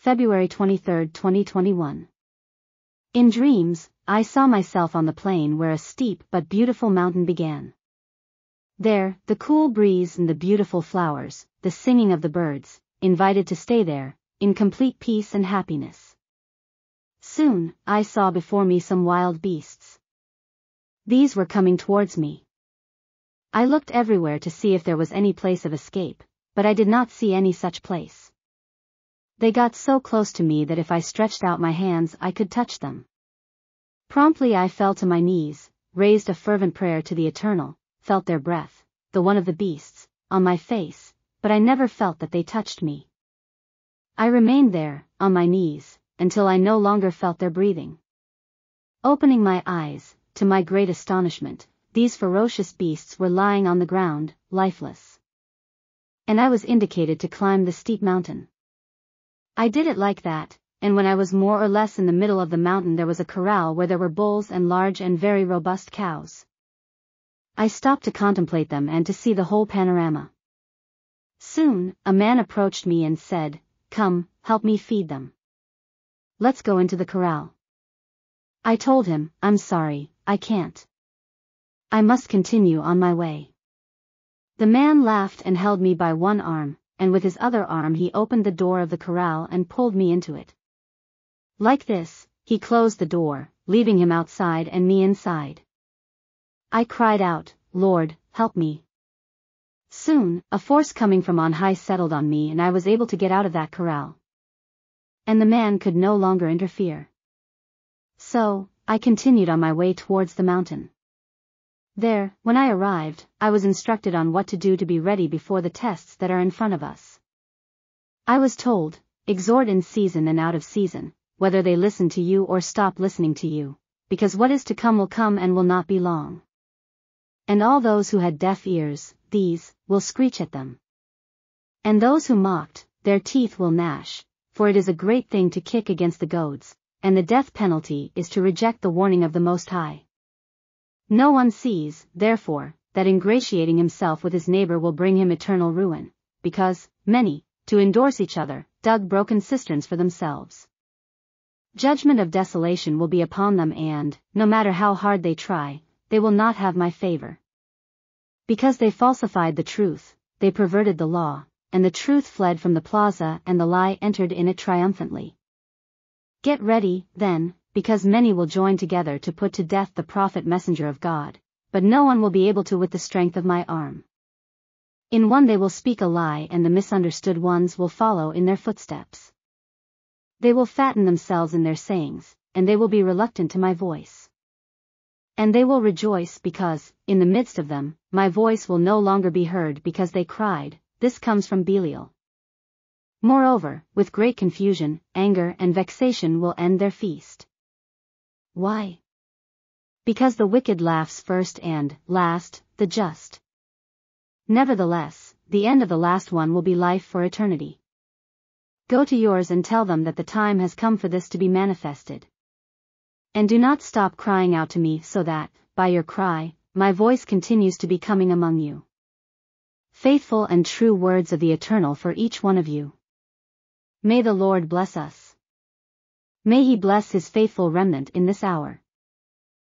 February 23, 2021. In dreams, I saw myself on the plain where a steep but beautiful mountain began. There, the cool breeze and the beautiful flowers, the singing of the birds, invited to stay there, in complete peace and happiness. Soon, I saw before me some wild beasts. These were coming towards me. I looked everywhere to see if there was any place of escape, but I did not see any such place. They got so close to me that if I stretched out my hands I could touch them. Promptly I fell to my knees, raised a fervent prayer to the Eternal, felt their breath, the one of the beasts, on my face, but I never felt that they touched me. I remained there, on my knees, until I no longer felt their breathing. Opening my eyes, to my great astonishment, these ferocious beasts were lying on the ground, lifeless. And I was indicated to climb the steep mountain. I did it like that, and when I was more or less in the middle of the mountain there was a corral where there were bulls and large and very robust cows. I stopped to contemplate them and to see the whole panorama. Soon, a man approached me and said, "Come, help me feed them. Let's go into the corral." I told him, "I'm sorry, I can't. I must continue on my way." The man laughed and held me by one arm, and with his other arm he opened the door of the corral and pulled me into it. Like this, he closed the door, leaving him outside and me inside. I cried out, "Lord, help me." Soon, a force coming from on high settled on me and I was able to get out of that corral. And the man could no longer interfere. So, I continued on my way towards the mountain. There, when I arrived, I was instructed on what to do to be ready before the tests that are in front of us. I was told, exhort in season and out of season, whether they listen to you or stop listening to you, because what is to come will come and will not be long. And all those who had deaf ears, these, will screech at them. And those who mocked, their teeth will gnash, for it is a great thing to kick against the goads, and the death penalty is to reject the warning of the Most High. No one sees, therefore, that ingratiating himself with his neighbor will bring him eternal ruin, because, many, to endorse each other, dug broken cisterns for themselves. Judgment of desolation will be upon them and, no matter how hard they try, they will not have my favor. Because they falsified the truth, they perverted the law, and the truth fled from the plaza and the lie entered in it triumphantly. Get ready, then, because many will join together to put to death the prophet messenger of God, but no one will be able to with the strength of my arm. In one they will speak a lie and the misunderstood ones will follow in their footsteps. They will fatten themselves in their sayings, and they will be reluctant to my voice. And they will rejoice because, in the midst of them, my voice will no longer be heard because they cried, "This comes from Belial." Moreover, with great confusion, anger and vexation will end their feast. Why? Because the wicked laughs first and, last, the just. Nevertheless, the end of the last one will be life for eternity. Go to yours and tell them that the time has come for this to be manifested. And do not stop crying out to me so that, by your cry, my voice continues to be coming among you. Faithful and true words of the Eternal for each one of you. May the Lord bless us. May He bless His faithful remnant in this hour.